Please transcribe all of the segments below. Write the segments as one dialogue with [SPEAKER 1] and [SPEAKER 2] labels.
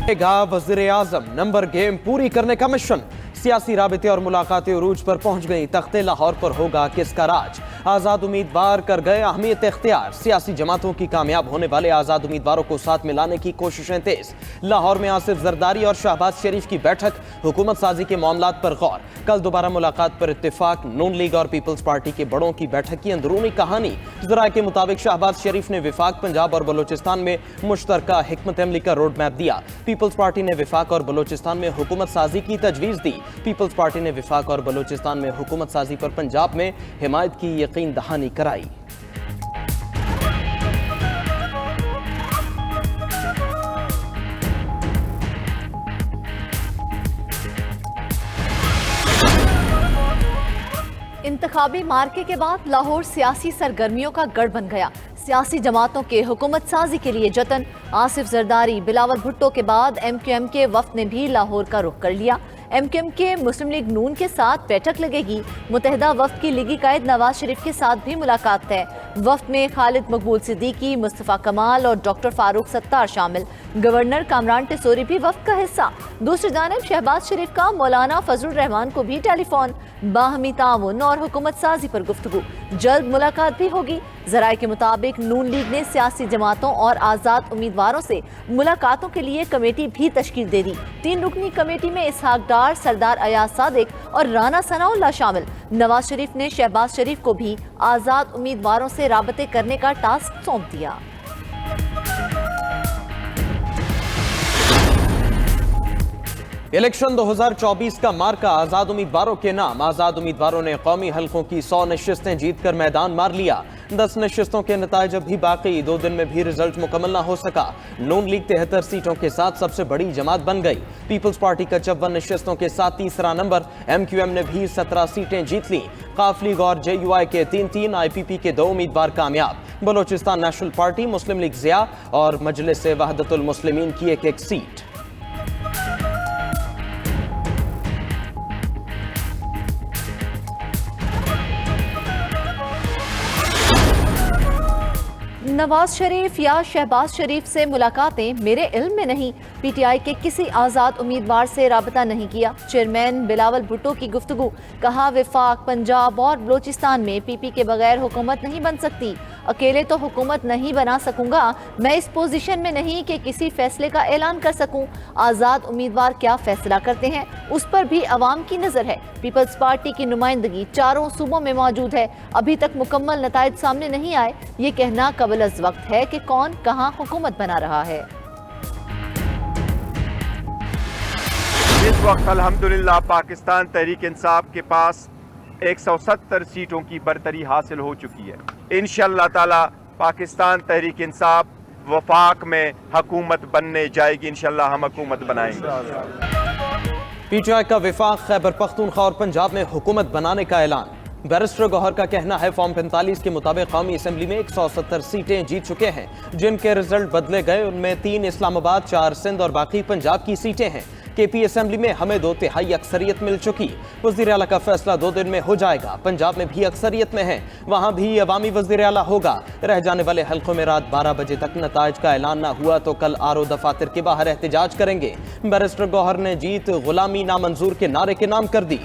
[SPEAKER 1] वज़ीर आज़म number game पूरी करने का मिशन। सियासी राबते और मुलाकातें उरूज पर पहुंच गई। तख्ते लाहौर पर होगा किसका राज। आज़ाद उम्मीदवार कर गए अहमियत इख्तियार। सियासी जमातों की कामयाब होने वाले आज़ाद उम्मीदवारों को साथ मिलाने की कोशिशें तेज। लाहौर में आसिफ जरदारी और शहबाज शरीफ की बैठक। हुकूमत साजी के मामलात पर गौर। कल दोबारा मुलाकात पर इत्तेफाक। नून लीग और पीपल्स पार्टी के बड़ों की बैठक की अंदरूनी कहानी। जराये के मुताबिक शहबाज शरीफ ने विफाक पंजाब और बलोचिस्तान में मुश्तरका हिकमत अमली का रोड मैप दिया। पीपल्स पार्टी ने विफाक और बलोचिस्तान में हुकूमत साजी की तजवीज़ दी। पीपल्स पार्टी ने विफाक और बलोचिस्तान में हुकूमत साजी पर पंजाब में हिमायत की यकीन दहानी कराई।
[SPEAKER 2] इंतखाबी मार्के के बाद लाहौर सियासी सरगर्मियों का गढ़ बन गया। सियासी जमातों के हुकूमत साजी के लिए जतन। आसिफ जरदारी, बिलावल भुट्टो के बाद MQM के वफ्द ने भी लाहौर का रुख कर लिया। MQM के मुस्लिम लीग नून के साथ बैठक लगेगी। मुतहदा वफ्द की लीगी कायद नवाज शरीफ के साथ भी मुलाकात है। वफ्द में खालिद मकबूल सिद्दीकी, मुस्तफ़ा कमाल और डॉक्टर फारूक सत्तार शामिल। गवर्नर कामरान टेसोरी भी वफ्द का हिस्सा। दूसरी जानिब शहबाज शरीफ का मौलाना फजलुर रहमान को भी टेलीफोन। बाहमी ताउन और हुकूमत साजी पर गुफ्तगू। जल्द मुलाकात भी होगी। जराये के मुताबिक नून लीग ने सियासी जमातों और आज़ाद उम्मीदवारों से मुलाकातों के लिए कमेटी भी तश्कील दे दी। 3 रुकनी कमेटी में इसहाक डार, सरदार अयाज सादिक और राना सनाउल्लाह शामिल। नवाज शरीफ ने शहबाज शरीफ को भी आज़ाद उम्मीदवारों से राबते करने का टास्क सौंप दिया।
[SPEAKER 1] इलेक्शन 2024 का मार्का आज़ाद उम्मीदवारों के नाम। आज़ाद उम्मीदवारों ने कौमी हलकों की 100 नशिस्तें जीतकर मैदान मार लिया। 10 नशिस्तों के नताइज अब भी बाकी। 2 दिन में भी रिजल्ट मुकम्मल ना हो सका। नून लीग 73 सीटों के साथ सबसे बड़ी जमात बन गई। पीपल्स पार्टी का 54 नशिस्तों के साथ तीसरा नंबर। MQM ने भी 17 सीटें जीत ली। काफ लीग और JUI के 3-3, IPP के 2 उम्मीदवार कामयाब। बलोचिस्तान नेशनल पार्टी, मुस्लिम लीग ज़िया और मजलिस वहदतुल मुस्लिमीन की एक सीट।
[SPEAKER 2] नवाज शरीफ या शहबाज शरीफ से मुलाकातें मेरे इल्म में नहीं। PTI के किसी आज़ाद उम्मीदवार से राबता नहीं किया। चेयरमैन बिलावल भुट्टो की गुफ्तगू। कहा विफाक पंजाब और बलोचिस्तान में PP के बगैर हुकूमत नहीं बन सकती। अकेले तो हुकूमत नहीं बना सकूंगा। मैं इस पोजीशन में नहीं कि किसी फैसले का ऐलान कर सकूं। आज़ाद उम्मीदवार क्या फैसला करते हैं उस पर भी अवाम की नज़र है। पीपल्स पार्टी की नुमाइंदगी 4 सूबों में मौजूद है। अभी तक मुकम्मल नताइज सामने नहीं आए। ये कहना कबल अज़ वक्त है कि कौन कहां हुकूमत बना रहा है।
[SPEAKER 3] इस वक्त अल्हम्दुलिल्लाह पाकिस्तान तहरीक इंसाफ के पास 170 सीटों की बरतरी हासिल हो चुकी है। इंशाअल्लाह ताला पाकिस्तान तहरीक इंसाफ वफाक में हुकूमत बनने जाएगी। इंशाअल्लाह हम हुकूमत बनाएंगे।
[SPEAKER 1] PTI का विफाक खैबर पख्तूनख्वा और पंजाब में हुकूमत बनाने का ऐलान। बैरिस्टर गौहर का कहना है फॉर्म 45 के मुताबिक कौमी असम्बली में 170 सीटें जीत चुके हैं। जिनके रिजल्ट बदले गए उनमें 3 इस्लामाबाद, 4 सिंध और बाकी पंजाब की सीटें हैं। KP असम्बली में हमें 2 तिहाई अक्सरियत मिल चुकी। वज़ीर आला का फैसला 2 दिन में हो जाएगा। पंजाब में भी अक्सरियत में है, वहाँ भी अवामी वज़ीर आला होगा। रह जाने वाले हल्कों में रात 12 बजे तक नताइज का ऐलान ना हुआ तो कल RO दफातर के बाहर एहतजाज करेंगे। बैरिस्टर गौहर ने जीत गुलामी नामंजूर के नारे के नाम कर दी।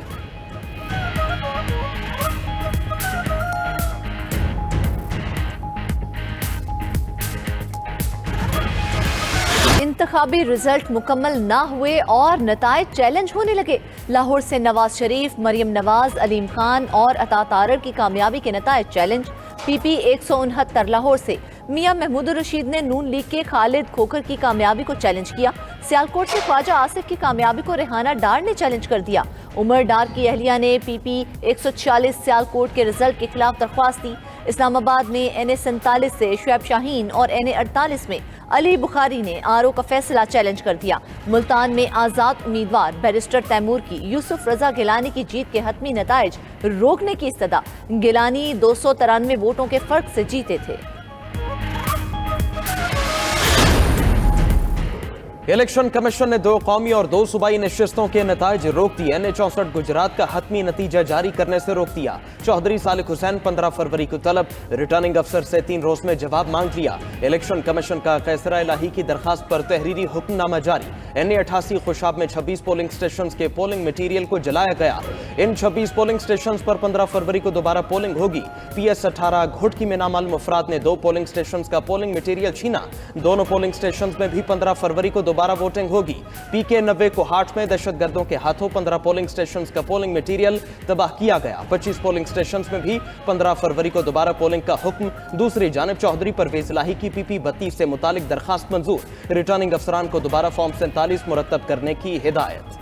[SPEAKER 2] इंतखाबी रिजल्ट मुकम्मल ना हुए और नताइज चैलेंज होने लगे। लाहौर से नवाज शरीफ, मरियम नवाज, अलीम खान और अता तारर की कामयाबी के नताइज चैलेंज। PP 169 लाहौर से मियां महमूद रशीद ने नून लीग के खालिद खोखर की कामयाबी को चैलेंज किया। सियालकोट से ख्वाजा आसिफ की कामयाबी को रेहाना डार ने चैलेंज कर दिया। उमर डार की अहलिया ने PP 146 सियालकोट के रिजल्ट के खिलाफ दरख्वास्त दी। इस्लामाबाद में NA 47 से शुएब शाहीन और NA 48 में अली बुखारी ने RO का फैसला चैलेंज कर दिया। मुल्तान में आज़ाद उम्मीदवार बैरिस्टर तैमूर की यूसुफ रजा गिलानी की जीत के हतमी नताइज रोकने की इस्तदा। गिलानी 293 वोटों के फर्क से जीते थे।
[SPEAKER 1] इलेक्शन कमीशन ने 2 कौमी और 2 सूबाई नशिस्तों के नताइज रोक दिए। NA64 गुजरात का हतमी नतीजा जारी करने से रोक दिया। चौधरी सालिक हुसैन 15 फरवरी को तलब, रिटर्निंग अफसर से 3 रोज में जवाब मांग लिया। इलेक्शन कमीशन का कैसरा इलाही की दरखास्त पर तहरीरी हुक्मनामा जारी। NA88 खुशाब में 26 पोलिंग स्टेशन के पोलिंग मटीरियल को जलाया गया। इन 26 पोलिंग स्टेशन पर 15 फरवरी को दोबारा पोलिंग होगी। PS18 घुटकी में नामालूम अफराद ने 2 पोलिंग स्टेशन का पोलिंग मटीरियल छीना। दोनों पोलिंग स्टेशन में भी 15 फरवरी को दोबारा वोटिंग होगी। PK90 को हाट में दहशतगर्दों के हाथों 15 पोलिंग स्टेशन का पोलिंग मटीरियल तबाह किया गया। 25 पोलिंग स्टेशन में भी 15 फरवरी को दोबारा पोलिंग का हुक्म। दूसरी जानब चौधरी परवेज इलाही की PP32 से मुतालिक दरखास्त मंजूर। रिटर्निंग अफसरान को दोबारा फॉर्म 47 मुरतब करने की हिदायत।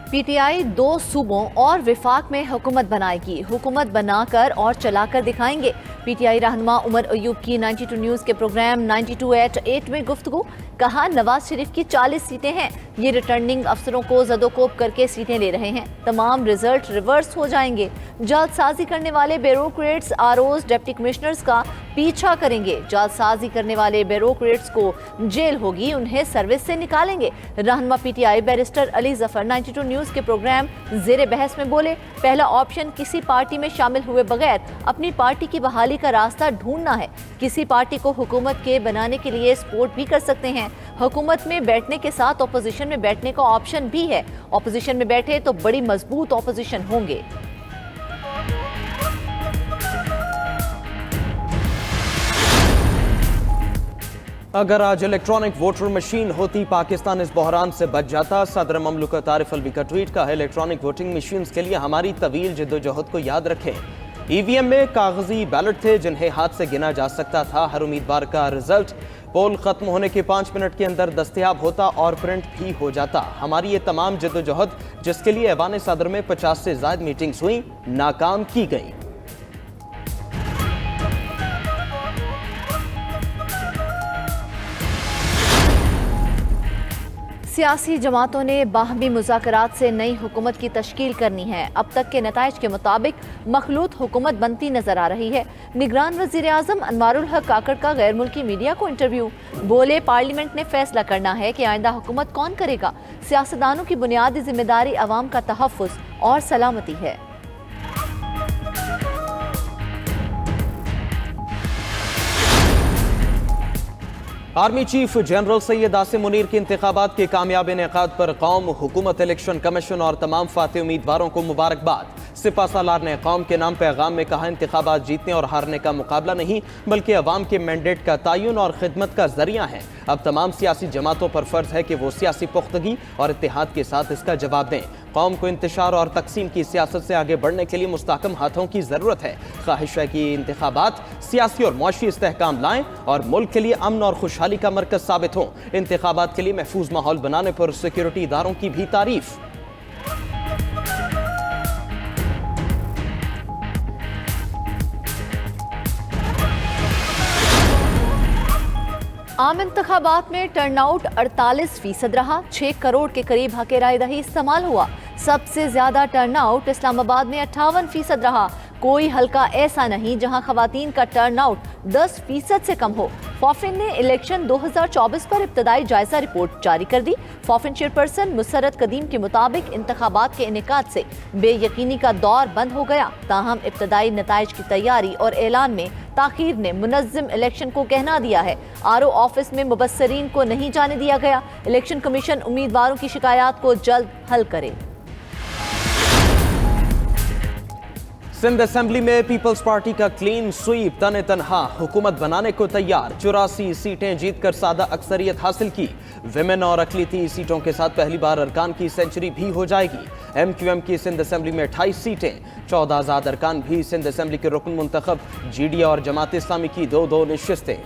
[SPEAKER 2] PTI 2 सूबों और विफाक में हुकूमत बनाएगी। हुकूमत बनाकर और चलाकर दिखाएंगे। PTI रहनुमा उमर अयूब की 92 न्यूज़ के प्रोग्राम 92@8 में गुफ्तगू। कहा, नवाज शरीफ की 40 सीटें हैं। ये रिटर्निंग अफसरों को जदोकोब करके सीटें ले रहे हैं। तमाम रिजल्ट रिवर्स हो जाएंगे। जालसाजी करने वाले ब्यूरोक्रेट्स ROs डिप्टी कमिश्नर्स का पीछा करेंगे। जालसाजी करने वाले ब्यूरोक्रेट्स को जेल होगी, उन्हें सर्विस से निकालेंगे। रहनुमा PTI barrister Ali Zafar 92 news के प्रोग्राम ज़ेरे बहस में बोले, पहला ऑप्शन किसी पार्टी में शामिल हुए बगैर अपनी पार्टी की बहाली का रास्ता ढूंढना है। किसी पार्टी को हुकूमत के बनाने के लिए सपोर्ट भी कर सकते हैं। हुकूमत में बैठने के साथ ऑपोजिशन में बैठने का ऑप्शन भी है। ऑपोजिशन में बैठे तो बड़ी मजबूत ऑपोजिशन होंगे।
[SPEAKER 1] अगर आज इलेक्ट्रॉनिक वोटर मशीन होती, पाकिस्तान इस बहरान से बच जाता। सदर ममलकत आरिफ अलवी का ट्वीट का है, इलेक्ट्रॉनिक वोटिंग मशीन के लिए हमारी तवील जद्दोजहद को याद रखें। EVM में कागजी बैलेट थे जिन्हें हाथ से गिना जा सकता था। हर उम्मीदवार का रिजल्ट पोल खत्म होने के 5 मिनट के अंदर दस्तयाब होता और प्रिंट भी हो जाता। हमारी ये तमाम जद्दोजहद, जिसके लिए ऐवान सदर में 50 से ज्यादा मीटिंग्स हुई, नाकाम की गई।
[SPEAKER 2] सियासी जमातों ने बाहमी मुज़ाकरात से नई हुकूमत की तश्कील करनी है। अब तक के नताइज के मुताबिक मखलूत हुकूमत बनती नजर आ रही है। निगरान वज़ीर आज़म अनवारुल हक काकड़ का गैर मुल्की मीडिया को इंटरव्यू। बोले, पार्लियामेंट ने फैसला करना है कि आइंदा हुकूमत कौन करेगा। सियासतदानों की बुनियादी जिम्मेदारी अवाम का तहफ़्फ़ुज़ और सलामती है।
[SPEAKER 1] Army chief general Syed Asim Munir के इंतखाबात के कामयाब इनेकाद पर कौम, हुकूमत, इलेक्शन कमीशन और तमाम फाते उम्मीदवारों को मुबारकबाद। सिपा सालार ने कौम के नाम पैगाम में कहा, इंतखाबात जीतने और हारने का मुकाबला नहीं बल्कि अवाम के मैंडेट का तयन और खिदमत का जरिया है। अब तमाम सियासी जमातों पर फर्ज है कि वो सियासी पुख्तगी और इत्तेहाद के साथ इसका जवाब दें। कौम को इंतशार और तकसीम की सियासत से आगे बढ़ने के लिए मुस्तहकम हाथों की जरूरत है। ख्वाहिश है कि इंतखाबात सियासी और मुआशी इस्तेहकाम लाएं और मुल्क के लिए अमन और खुशहाली का मरकज साबित हों। इंतखाबात के लिए महफूज माहौल बनाने पर सिक्योरिटी इदारों की भी तारीफ।
[SPEAKER 2] आम इंतखाबात में टर्नआउट 48% रहा। 6 करोड़ के करीब हक राय दही इस्तेमाल हुआ। सबसे ज्यादा टर्नआउट इस्लामाबाद में 58% रहा। कोई हल्का ऐसा नहीं जहां खवातीन का टर्नआउट 10% से कम हो। फॉफिन ने इलेक्शन 2024 पर इब्तदाई जायजा रिपोर्ट जारी कर दी। फॉफिन चेयरपर्सन मुसरत कदीम के मुताबिक इंतखाबात के इनेकाद से बेयकीनी का दौर बंद हो गया। ताहम इब्तदाई नताइज की तैयारी और ऐलान में ताखीर ने मुनज़्ज़म इलेक्शन को कहना दिया है। RO ऑफिस में मुबस्सरीन को नहीं जाने दिया गया। इलेक्शन कमीशन उम्मीदवारों की शिकायत को जल्द हल करे।
[SPEAKER 1] सिंध असेंबली में पीपल्स पार्टी का क्लीन स्वीप, तने तनहा हुकूमत बनाने को तैयार। 84 सीटें जीतकर सादा अक्सरियत हासिल की। विमेन और अकलीती सीटों के साथ पहली बार अरकान की सेंचुरी भी हो जाएगी। MQM की सिंध असेंबली में 28 सीटें। 14 आजाद अरकान भी सिंध असेंबली के रुकन मुंतखब। GDA और जमात इस्लामी की 2-2 नशिस्तें।